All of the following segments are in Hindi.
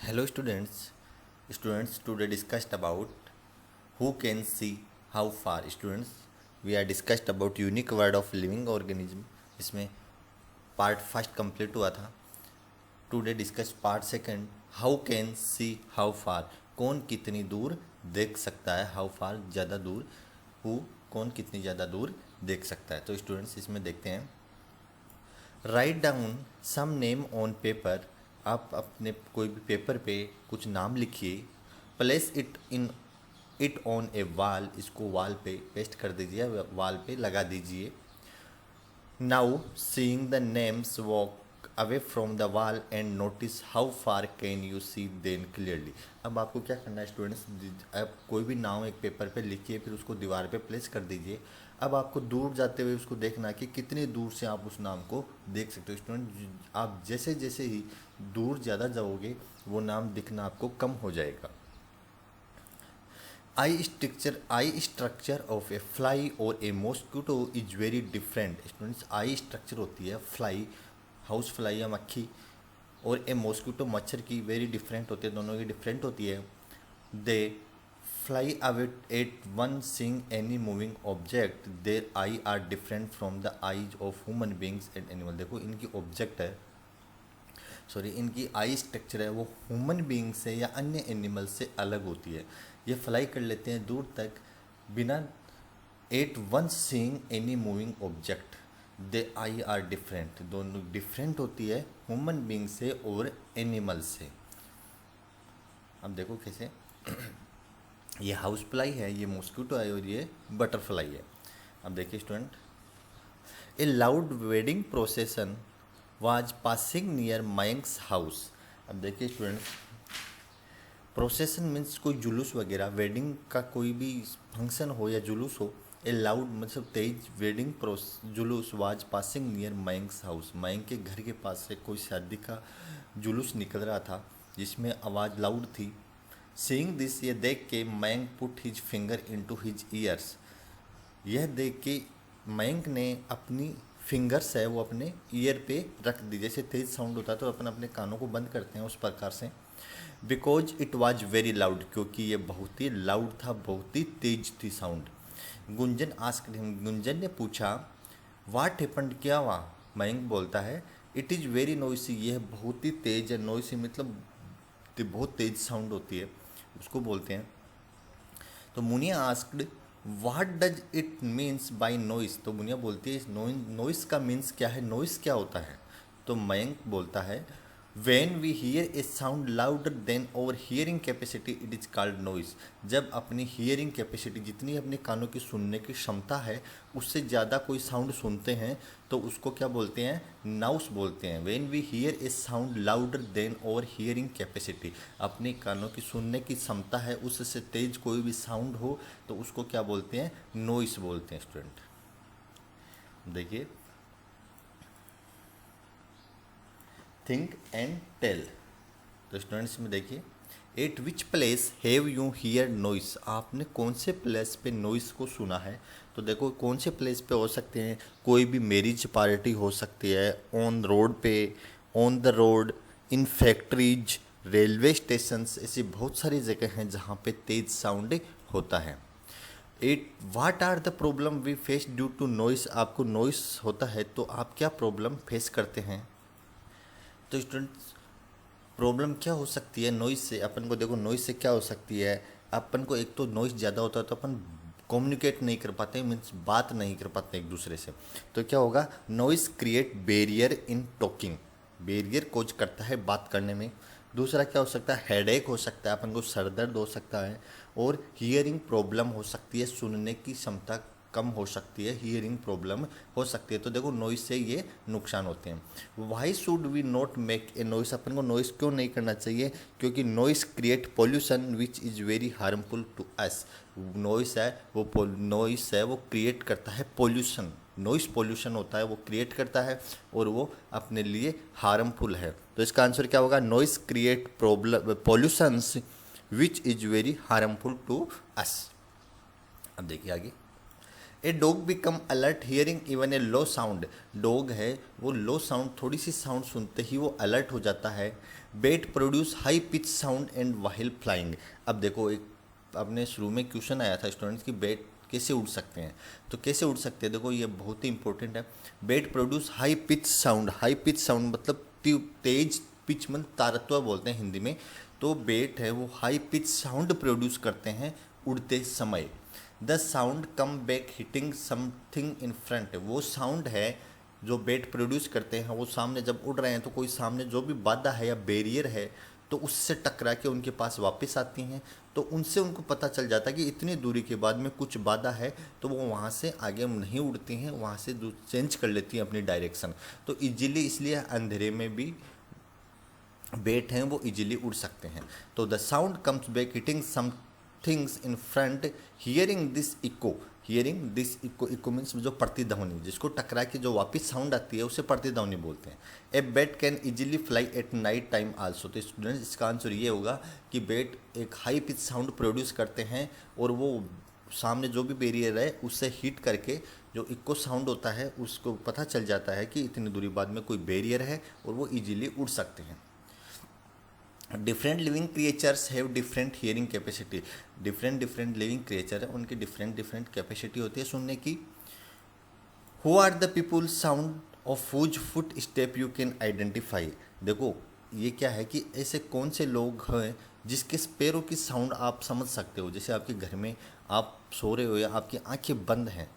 Hello students today discussed about who can see how far. Students, we are discussed about unique word of living organism. इसमें पार्ट फर्स्ट कंप्लीट हुआ था. Today discuss part second, how can see how far. कौन कितनी दूर देख सकता है, हाउ फार ज़्यादा दूर, हु कौन कितनी ज़्यादा दूर देख सकता है. तो स्टूडेंट्स इसमें देखते हैं. Write down some name on paper. आप अपने कोई भी पेपर पे कुछ नाम लिखिए. प्लेस इट ऑन ए वाल. इसको वाल पे पेस्ट कर दीजिए, वाल पे लगा दीजिए. Now seeing the names walk away from the wall and notice how far can you see them clearly. अब आपको क्या करना है स्टूडेंट्स, आप कोई भी नाम एक पेपर पे लिखिए, फिर उसको दीवार पे प्लेस कर दीजिए. अब आपको दूर जाते हुए उसको देखना है कि कितनी दूर से आप उस नाम को देख सकते हो. स्टूडेंट, आप जैसे जैसे ही दूर ज़्यादा जाओगे वो नाम दिखना आपको कम हो जाएगा. Eye structure of a fly और a mosquito is very different. Students, eye structure होती है फ्लाई, हाउस फ्लाई या मक्खी, और ए मॉस्किटो मच्छर की वेरी डिफरेंट होती है, दोनों की डिफरेंट होती है. They fly away at one seeing any moving object. Their eye are different from the eyes of human beings and animal. देखो इनकी ऑब्जेक्ट है, सॉरी इनकी आई स्ट्रक्चर है वो ह्यूमन बींग से या अन्य एनिमल से अलग होती है. ये फ्लाई कर लेते हैं दूर तक बिना at one seeing any moving object. They eye are different, दोनों डिफरेंट होती है ह्यूमन बींग से और एनिमल से. अब देखो कैसे. ये हाउस फ्लाई है, ये मॉस्किटो है और ये बटरफ्लाई है. अब देखिए student, a loud wedding procession was passing near Mayank's house. अब देखिए स्टूडेंट्स, प्रोसेसन मीन्स कोई जुलूस वगैरह, वेडिंग का कोई भी फंक्शन हो या जुलूस हो. ए लाउड मतलब तेज वेडिंग जुलूस was passing near Mayank's house. Mayank के घर के पास से कोई शादी का जुलूस निकल रहा था जिसमें आवाज़ लाउड थी. सीइंग दिस, ये देख के Mayank put his finger into his years. यह देख के मयंक ने अपनी फिंगर्स है वो अपने ईयर पे रख दी. जैसे तेज साउंड होता है तो अपन अपने कानों को बंद करते हैं, उस प्रकार से. Because it was very loud, क्योंकि ये बहुत ही लाउड था, बहुत ही तेज थी sound. Gunjan asked him, Gunjan ने पूछा व्हाट हैपेंड, क्या हुआ. मयंक बोलता है इट इज़ वेरी नॉइसी, यह बहुत ही तेज है. नॉइसी मतलब बहुत तेज साउंड होती है, उसको बोलते हैं. तो Muniya asked what does it means by noise. तो मुनिया बोलती है नॉइस का मीन्स क्या है, नॉइस क्या होता है. तो मयंक बोलता है When we hear a sound louder than our hearing capacity, it is called noise. जब अपनी hearing capacity, जितनी अपने कानों की सुनने की क्षमता है उससे ज़्यादा कोई साउंड सुनते हैं तो उसको क्या बोलते हैं, नाउस बोलते हैं. When we hear a sound louder than our hearing capacity, अपने कानों की सुनने की क्षमता है उससे तेज कोई भी साउंड हो तो उसको क्या बोलते हैं, नॉइस बोलते हैं. स्टूडेंट देखिए, थिंक एंड टेल. तो स्टूडेंट्स में देखिए, eight which place have you here noise. आपने कौन से प्लेस पे नॉइस को सुना है. तो देखो कौन से प्लेस पे हो सकते हैं, कोई भी मैरिज पार्टी हो सकती है, ऑन रोड पे, on the road, in factories, railway stations. ऐसी बहुत सारी जगह हैं जहाँ पे तेज साउंड होता है. At what are the problem we face due to noise. आपको नॉइस होता है तो आप क्या प्रॉब्लम फेस करते हैं. तो स्टूडेंट्स, प्रॉब्लम क्या हो सकती है नॉइस से. अपन को देखो नॉइस से क्या हो सकती है, अपन को एक तो नॉइस ज़्यादा होता है तो अपन कम्युनिकेट नहीं कर पाते, मीन्स बात नहीं कर पाते एक दूसरे से. तो क्या होगा, noise create barrier in talking, barrier cause करता है बात करने में. दूसरा क्या हो सकता है, हेडेक हो सकता है, अपन को सर दर्द हो सकता है. और हियरिंग प्रॉब्लम हो सकती है, सुनने की क्षमता कम हो सकती है, हियरिंग प्रॉब्लम हो सकती है. तो देखो नॉइस से ये नुकसान होते हैं. Why should we not make a noise. अपन को नॉइस क्यों नहीं करना चाहिए, क्योंकि noise create pollution which is very harmful to us. Noise है वो क्रिएट करता है पॉल्यूशन. नॉइस पॉल्यूशन होता है, वो क्रिएट करता है और वो अपने लिए हार्मफुल है. तो इसका आंसर क्या होगा, noise create pollutions which is very harmful to us. अब देखिए आगे, a dog become alert hearing even a low sound, dog है वो लो साउंड, थोड़ी सी साउंड सुनते ही वो अलर्ट हो जाता है। Bat produce high pitch sound and while flying. अब देखो, एक अपने शुरू में क्वेश्चन आया था स्टूडेंट्स की बेट कैसे उड़ सकते हैं, तो कैसे उड़ सकते हैं, देखो ये बहुत ही इंपॉर्टेंट है। Bat produce high pitch sound, high pitch sound मतलब तेज पिच, मतलब तारत्वा बोलते हैं हिंदी में। तो बेट है वो हाई पिच साउंड प्रोड्यूस करते हैं उड़ते समय। The sound come back hitting something in front, वो साउंड है जो बेट प्रोड्यूस करते हैं, वो सामने जब उड़ रहे हैं तो कोई सामने जो भी बाधा है या बैरियर है तो उससे टकरा के उनके पास वापस आती हैं। तो उनसे उनको पता चल जाता है कि इतनी दूरी के बाद में कुछ बाधा है, तो वो वहाँ से आगे नहीं उड़ती हैं, वहाँ से चेंज कर लेती हैं अपनी डायरेक्शन। तो इजीली, इसलिए अंधेरे में भी बेट हैं वो इजीली उड़ सकते हैं। तो the sound comes back hitting some things in front hearing this echo, hearing this echo, echo means जो प्रतिध्वनि, जिसको टकरा के जो वापस साउंड आती है उसे प्रतिध्वनि बोलते हैं। A bat can easily fly at night time also, तो स्टूडेंट्स इसका आंसर ये होगा कि बेट एक हाई पिच साउंड प्रोड्यूस करते हैं और वो सामने जो भी बैरियर है उससे हिट करके जो इको साउंड होता है उसको पता चल जाता है कि इतनी दूरी बाद में कोई बैरियर है और वो इजीली उड़ सकते हैं। Different living creatures have different hearing capacity, different living creature है उनकी डिफरेंट कैपेसिटी होती है सुनने की। Who are the people sound of whose foot step you can identify, देखो ये क्या है कि ऐसे कौन से लोग हैं जिसके पैरों की साउंड आप समझ सकते हो। जैसे आपके घर में आप सो रहे हो या आपकी आंखें बंद हैं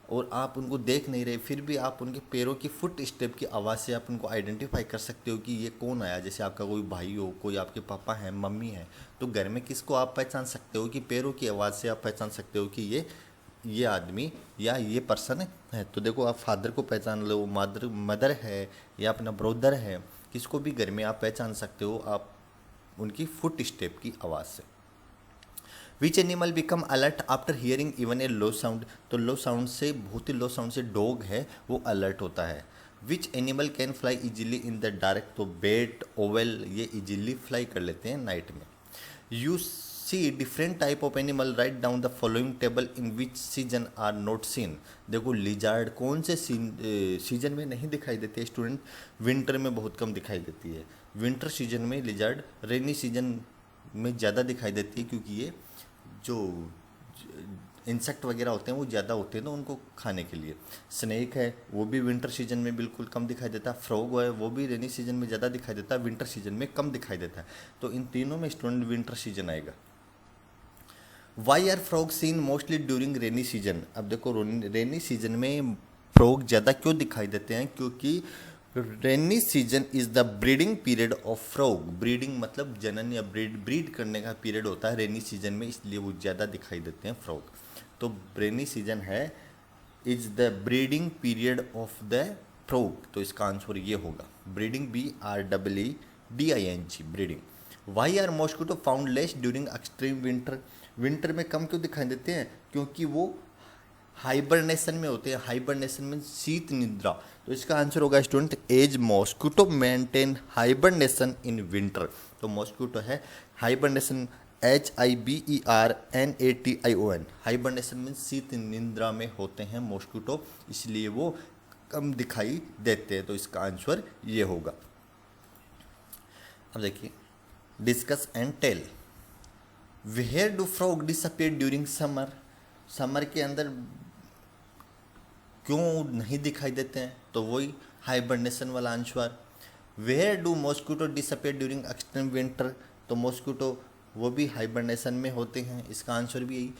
और आप उनको देख नहीं रहे, फिर भी आप उनके पैरों की फुट स्टेप की आवाज़ से आप उनको आइडेंटिफाई कर सकते हो कि ये कौन आया। जैसे आपका कोई भाई हो, कोई आपके पापा हैं, मम्मी हैं, तो घर में किसको आप पहचान सकते हो कि पैरों की आवाज़ से आप पहचान सकते हो कि ये आदमी या ये पर्सन है। तो देखो, आप फादर को पहचान लो, मदर है या अपना ब्रदर है, किसको भी घर में आप पहचान सकते हो आप उनकी फुट स्टेप की आवाज़ से। Which animal become alert after hearing even a low sound, तो लो साउंड से, बहुत ही लो साउंड से डॉग है वो अलर्ट होता है। Which animal can fly easily in the dark, तो बेट, ओवेल ये इजीली फ्लाई कर लेते हैं नाइट में। You see different type of animal, write down the following table in which season are not seen, देखो लिजार्ड कौन से सीजन में नहीं दिखाई देती है स्टूडेंट, विंटर में बहुत कम दिखाई देती है। विंटर सीजन में लिजार्ड, रेनी सीजन में ज़्यादा दिखाई देती है क्योंकि ये जो इंसेक्ट वगैरह होते हैं वो ज़्यादा होते हैं तो उनको खाने के लिए। स्नेक है वो भी विंटर सीजन में बिल्कुल कम दिखाई देता है। फ्रॉग है वो भी रेनी सीजन में ज़्यादा दिखाई देता है, विंटर सीजन में कम दिखाई देता है। तो इन तीनों में स्टूडेंट विंटर सीजन आएगा। Why are frog seen mostly during rainy season, अब देखो रेनी सीजन में फ्रॉग ज़्यादा क्यों दिखाई देते हैं, क्योंकि rainy season is the breeding period of frog, breeding मतलब जनन या ब्रीड करने का पीरियड होता है रेनी सीजन में, इसलिए वो ज़्यादा दिखाई देते हैं फ्रॉग। तो रेनी सीजन है is the breeding period of the frog, तो इसका आंसर ये होगा breeding, BREEDING breeding. Why are mosquito found less during extreme winter, winter में कम क्यों दिखाई देते हैं, क्योंकि वो हाइबरनेशन में होते हैं। हाइबरनेशन में शीत निद्रा, तो इसका आंसर होगा student as mosquito maintain hibernation in winter, तो मॉस्किटो है हाइबरनेशन, HIBERNATION, हाइबरनेशन में शीत निद्रा में होते हैं मॉस्किटो, इसलिए वो कम दिखाई देते हैं, तो इसका आंसर ये होगा। अब देखिए, discuss and tell, where do frog disappear during summer, summer के अंदर क्यों नहीं दिखाई देते हैं, तो वही हाइबरनेशन वाला answer. Where do mosquito disappear during extreme winter, तो मॉस्किटो वो भी हाइबरनेशन में होते हैं, इसका आंसर भी यही।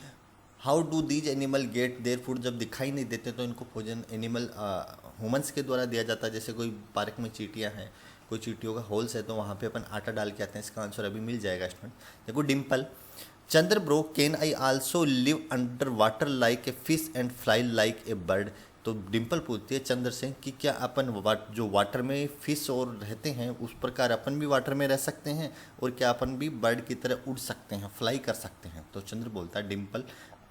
How do these animal gate their food, जब दिखाई नहीं देते तो इनको भोजन एनिमल ह्यूमंस के द्वारा दिया जाता है। जैसे कोई पार्क में चींटियाँ हैं, कोई चींटियों का होल्स है तो वहाँ पे अपन आटा डाल के आते हैं, इसका आंसर अभी मिल जाएगा स्टूडेंट। देखो Dimple, Chandra bro can I also live under water like a fish and fly like a bird, तो डिम्पल पूछती है चंद्र से कि क्या अपन जो वाटर में फिश और रहते हैं उस प्रकार अपन भी वाटर में रह सकते हैं और क्या अपन भी बर्ड की तरह उड़ सकते हैं, फ्लाई कर सकते हैं। तो चंद्र बोलता है Dimple,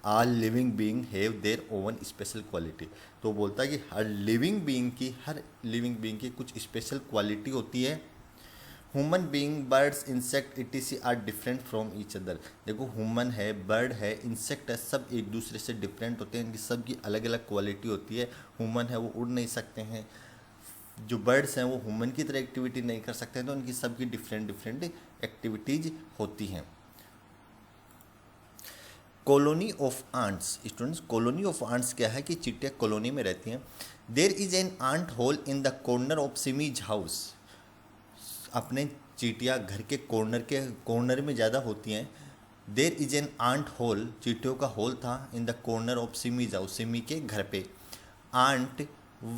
all living being have their own special quality, तो बोलता है कि हर लिविंग बीइंग की कुछ स्पेशल क्वालिटी होती है। Human being, birds, insect etc are different from each other. देखो ह्यूमन है, बर्ड है, इंसेक्ट है, सब एक दूसरे से डिफरेंट होते हैं, इनकी सब की अलग अलग क्वालिटी होती है। ह्यूमन है वो उड़ नहीं सकते हैं, जो बर्ड्स हैं वो ह्यूमन की तरह एक्टिविटी नहीं कर सकते हैं, तो उनकी सबकी डिफरेंट डिफरेंट एक्टिविटीज होती हैं। Colony of ants, students colony of ants क्या है कि चींटियाँ कॉलोनी में रहती हैं। There is an ant hole in the corner of Simi's house. अपने चींटियाँ घर के कॉर्नर में ज़्यादा होती हैं। There is an ant hole, चींटियों का होल था in the corner of Simi's house, Simi के घर पे। Ant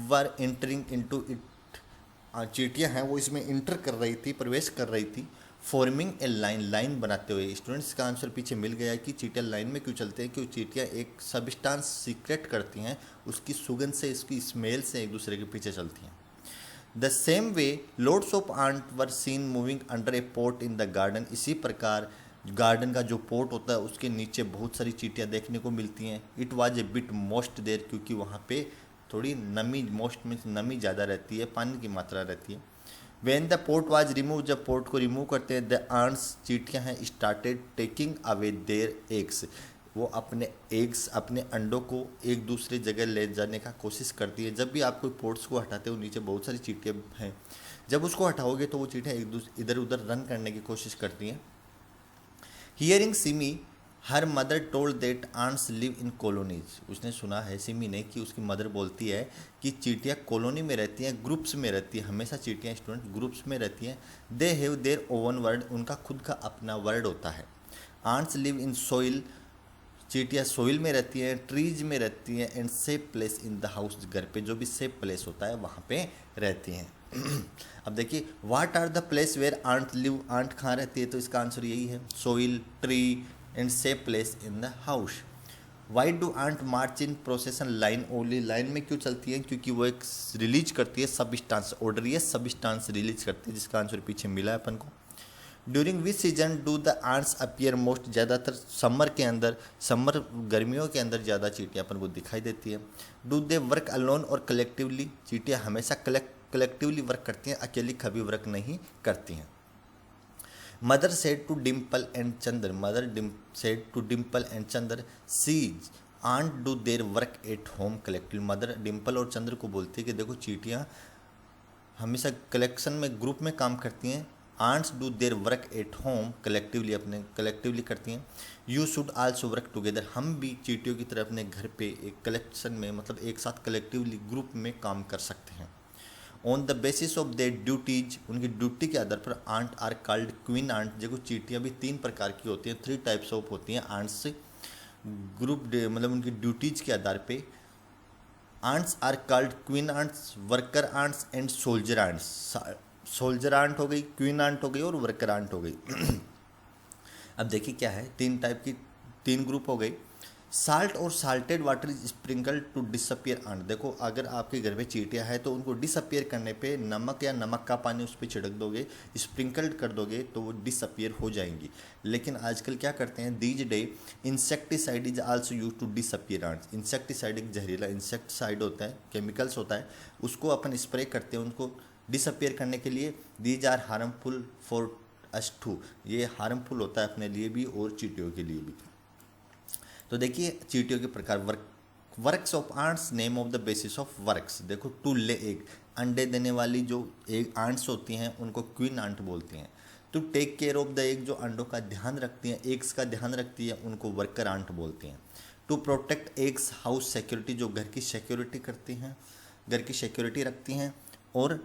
were entering into it, चींटियाँ हैं वो इसमें इंटर कर रही थी, प्रवेश कर रही थी। फॉर्मिंग ए लाइन, लाइन बनाते हुए। स्टूडेंट्स का आंसर पीछे मिल गया कि चींटियाँ लाइन में क्यों चलते हैं, क्योंकि चींटियाँ एक सब्सटेंस सीक्रेट करती हैं, उसकी सुगंध से, इसकी स्मेल से एक दूसरे के पीछे चलती हैं। The same way loads of ant were seen moving under a pot in the garden. इसी प्रकार गार्डन का जो पोट होता है उसके नीचे बहुत सारी चींटियाँ देखने को मिलती हैं। It was a bit most there, क्योंकि वहाँ पे थोड़ी नमी, मोस्ट मीन्स नमी ज़्यादा रहती है, पानी की मात्रा रहती है। When the port was remove, जब पोर्ट को रिमूव करते हैं, द आंट्स, चींटियाँ हैं, started taking away their eggs. वो अपने एग्स, अपने अंडों को एक दूसरे जगह ले जाने का कोशिश करती है। जब भी आप कोई पोर्ट्स को हटाते हो, नीचे बहुत सारी चींटियाँ हैं, जब उसको हटाओगे तो वो चींटियाँ एक दूसरे इधर उधर रन करने की कोशिश करती हैं। Hearing Simi her mother told that ants live in colonies. उसने सुना है, सिमी ने, कि उसकी मदर बोलती है कि चींटियाँ कॉलोनी में रहती हैं, ग्रुप्स में रहती हैं, हमेशा चींटियाँ स्टूडेंट ग्रुप्स में रहती हैं। They have their own word, उनका खुद का अपना वर्ड होता है। आंट्स लिव इन सोइल, चींटियाँ सोइल में रहती हैं, ट्रीज में रहती हैं, and safe place in the house, घर पे जो भी सेफ प्लेस होता है वहाँ पे रहती हैं। अब देखिए, what are the place where ant live, ant कहाँ रहती है, तो इसका आंसर यही है, soil, tree and safe place in the house. Why do ant march in procession line only, line में क्यों चलती है, क्योंकि वो एक रिलीज करती है सबस्टांस, ऑर्डरियस सबस्टांस रिलीज करती है, जिसका आंसर पीछे मिला है अपन को। During which season do the ants appear most, ज़्यादातर समर के अंदर, समर गर्मियों के अंदर ज़्यादा चींटियाँ अपन को दिखाई देती है। डू दे वर्क अलोन और कलेक्टिवली, चींटियाँ हमेशा कलेक्टिवली वर्क करती हैं, अकेली कभी वर्क नहीं करती हैं। Mother said to Dimple and Chandra, mother said to Dimple and Chandra, sees ant do their work at home collectively. Mother Dimple और चंद्र को बोलती है कि देखो चींटियाँ हमेशा कलेक्शन में, ग्रुप में काम करती हैं। Ants do their work at home collectively, अपने कलेक्टिवली करती हैं। You should also work together, हम भी चींटियों की तरह अपने घर पे एक कलेक्शन में, मतलब एक साथ कलेक्टिवली ग्रुप में काम कर सकते हैं। On the basis of their duties, उनकी ड्यूटी के आधार पर ant are called queen ant. देखो चींटियाँ भी 3 प्रकार की होती हैं, 3 टाइप्स ऑफ होती हैं आंट्स, ग्रुप मतलब उनकी ड्यूटीज के आधार पे। Ants are called queen ants, worker ants and soldier ants. Soldier ant हो गई, क्वीन आंट हो गई और वर्कर आंट हो गई। अब देखिए क्या है, 3 टाइप की, 3 ग्रुप हो गई। साल्ट और salted water is sprinkle to disappear ant. देखो अगर आपके घर में चींटियाँ है तो उनको डिसअपियर करने पे नमक या नमक का पानी उस पर छिड़क दोगे, स्प्रिंकल्ड कर दोगे तो वो डिसअपियर हो जाएंगी। लेकिन आजकल क्या करते हैं, these day insecticide is also use to disappear ants. Insecticide एक जहरीला इंसेक्टिसाइड होता है, केमिकल्स होता है, उसको अपन स्प्रे करते हैं उनको डिसअपियर करने के लिए। These are harmful for us too, ये हार्मफुल होता है अपने लिए भी और चींटियों के लिए भी। तो देखिए चींटियों के प्रकार, works of ants, name of the basis of works. देखो टू ले एग, अंडे देने वाली जो एग आंट्स होती हैं उनको क्वीन आंट बोलती हैं। To take care of the egg, जो अंडों का ध्यान रखती हैं, एग्स का ध्यान रखती है, उनको वर्कर आंट बोलती हैं। To protect eggs house security, जो घर की सिक्योरिटी करती हैं, घर की सिक्योरिटी रखती हैं और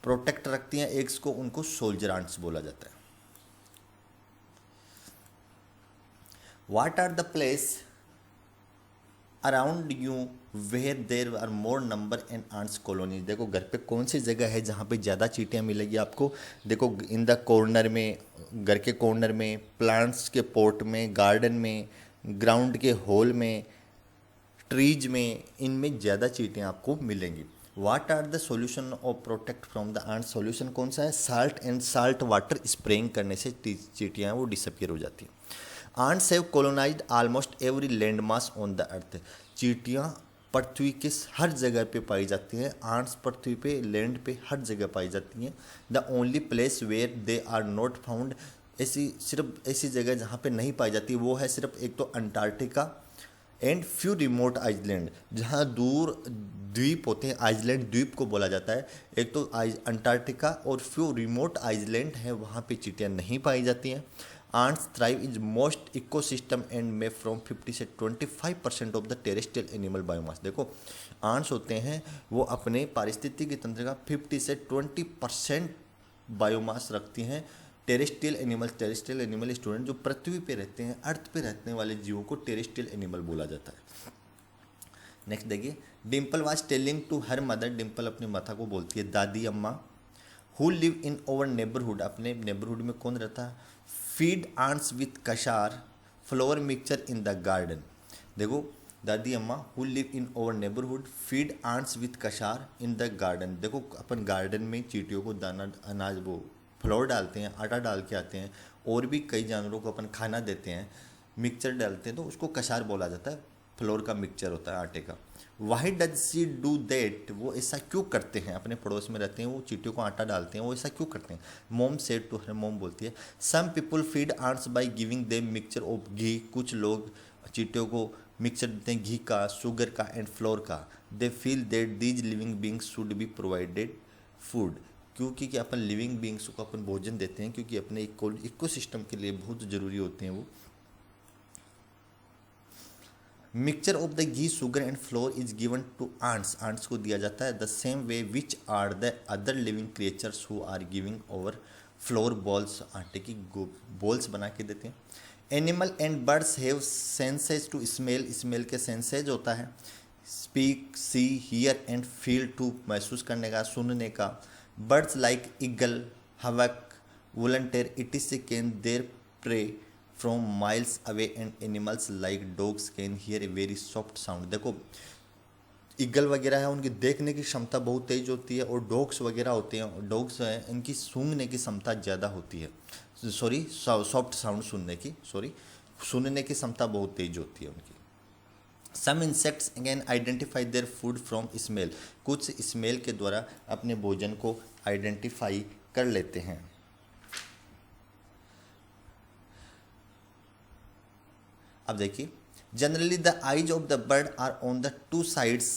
प्रोटेक्ट रखती हैं एग्स को, उनको सोल्जर आंट्स बोला जाता है। What are the place around you where there are more number and ants colony. देखो घर पे कौन सी जगह है जहाँ पे ज़्यादा चींटियाँ मिलेगी आपको। देखो इन द कॉर्नर में, घर के कॉर्नर में, प्लांट्स के पोर्ट में, गार्डन में, ग्राउंड के होल में, ट्रीज में, इनमें ज़्यादा चींटियाँ आपको मिलेंगी। What are the solution of protect from the ant. Solution कौन सा है, salt and salt water spraying करने से चींटियाँ वो डिसअपियर हो जाती हैं। Ants have colonized almost every land mass on the earth. चींटियाँ पृथ्वी के हर जगह पे पाई जाती हैं। आंट्स पृथ्वी पे, लैंड पे हर जगह पाई जाती हैं। The only place where they are not found, सिर्फ ऐसी जगह जहाँ पे नहीं पाई जाती वो है सिर्फ एक तो Antarctica and few remote island, जहाँ दूर द्वीप होते हैं, आइलैंड द्वीप को बोला जाता है। एक तो अंटार्कटिका और फ्यू रिमोट आइलैंड है, वहाँ पे चींटियाँ नहीं पाई जाती हैं। Ants thrive is most ecosystem and may from 50 से 25% of the terrestrial animal biomass. देखो आंट्स होते हैं वो अपने पारिस्थितिकी तंत्र का 50 से 20% बायोमास रखती हैं। टेरेस्ट्रियल एनिमल स्टूडेंट जो पृथ्वी पे रहते हैं, अर्थ पे रहने वाले जीवों को टेरेस्ट्रियल एनिमल बोला जाता है। नेक्स्ट देखिए, Dimple was telling to her mother, Dimple अपनी माता को बोलती है, dadi amma, who live in our neighbourhood, अपने नेबरहुड में कौन रहता है, feed ants with kasar flour mixture in the garden. देखो dadi amma who live in our neighbourhood feed ants with kasar in the garden. देखो अपन गार्डन में चींटियों को दाना, अनाज, वो फ्लोर डालते हैं, आटा डाल के आते हैं, और भी कई जानवरों को अपन खाना देते हैं, मिक्सचर डालते हैं, तो उसको कशार बोला जाता है। फ्लोर का मिक्सचर होता है आटे का। Why does she do that, वो ऐसा क्यों करते हैं, अपने पड़ोस में रहते हैं, वो चींटियों को आटा डालते हैं, वो ऐसा क्यों करते हैं। मोम सेड टू हर, मोम बोलती है, some people feed ants by giving them mixture of ghee, कुछ लोग चींटियों को मिक्सचर देते हैं घी का, शुगर का एंड फ्लोर का। They feel that these living beings should be provided food, क्योंकि कि अपन लिविंग बींग्स को अपन भोजन देते हैं, क्योंकि अपने इकोसिस्टम के लिए बहुत ज़रूरी होते हैं वो। Mixture of the ghee, sugar and flour is given to ants, ants को दिया जाता है। The same way which are the other living creatures who are giving our flour balls, आटे की बॉल्स बना के देते हैं। Animal and birds have senses to smell, smell के सेंसेज होता है। Speak, see, hear and feel, to महसूस करने का, सुनने का। Birds like eagle, hawk, वुलंटेर इटिस can their prey from miles away and animals like dogs can hear a very soft sound. देखो ईगल वगैरह है, उनकी देखने की क्षमता बहुत तेज होती है, और डॉग्स वगैरह होते हैं, डॉग्स हैं, इनकी सूंघने की क्षमता ज़्यादा होती है, सॉरी सॉफ्ट साउंड सुनने की, सुनने की क्षमता बहुत तेज होती है उनकी। Some insects can identify their food from smell, कुछ स्मेल के द्वारा अपने भोजन को आइडेंटिफाई कर लेते हैं। अब देखिए, generally the eyes of the bird are on the two sides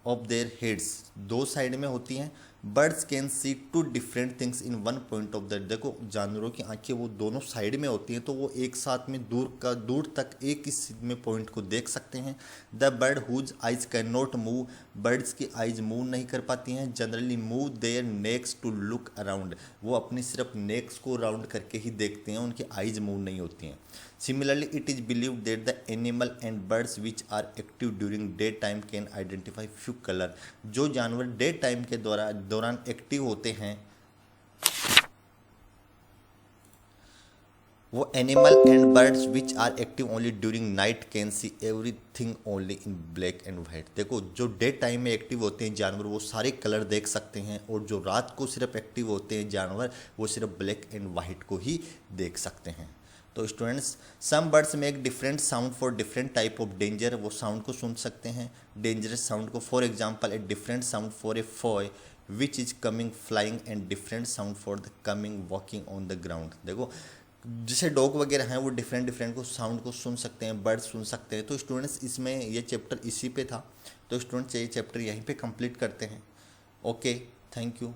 of their heads, दो साइड में होती हैं। Birds can see two different things in one point of the, देखो जानवरों की आंखें वो दोनों साइड में होती हैं, तो वो एक साथ में दूर तक एक ही में पॉइंट को देख सकते हैं। The bird whose eyes can not move, birds की आइज मूव नहीं कर पाती हैं। Generally move their necks to look around, वो अपनी सिर्फ नेक्स को राउंड करके ही देखते हैं, उनकी आइज मूव नहीं होती हैं। Similarly, it is believed that the animal and birds which are active during daytime can identify few color, जो जानवर डे टाइम के दौरान एक्टिव होते हैं, वो animal and birds which are active only during night can see everything only in black and white. देखो जो डे टाइम में एक्टिव होते हैं जानवर वो सारे कलर देख सकते हैं, और जो रात को सिर्फ एक्टिव होते हैं जानवर वो सिर्फ ब्लैक एंड वाइट को ही देख सकते हैं। तो students, some birds make different sound for different type of danger, वो साउंड को सुन सकते हैं डेंजरस साउंड को। For example a different sound for a foe which is coming flying and different sound for the coming walking on the ground. देखो जैसे डॉग वगैरह हैं वो डिफरेंट को साउंड को सुन सकते हैं, बर्ड सुन सकते हैं। तो स्टूडेंट्स इसमें ये चैप्टर इसी पे था, तो स्टूडेंट्स ये चैप्टर यहीं पे कंप्लीट करते हैं। Okay, thank you.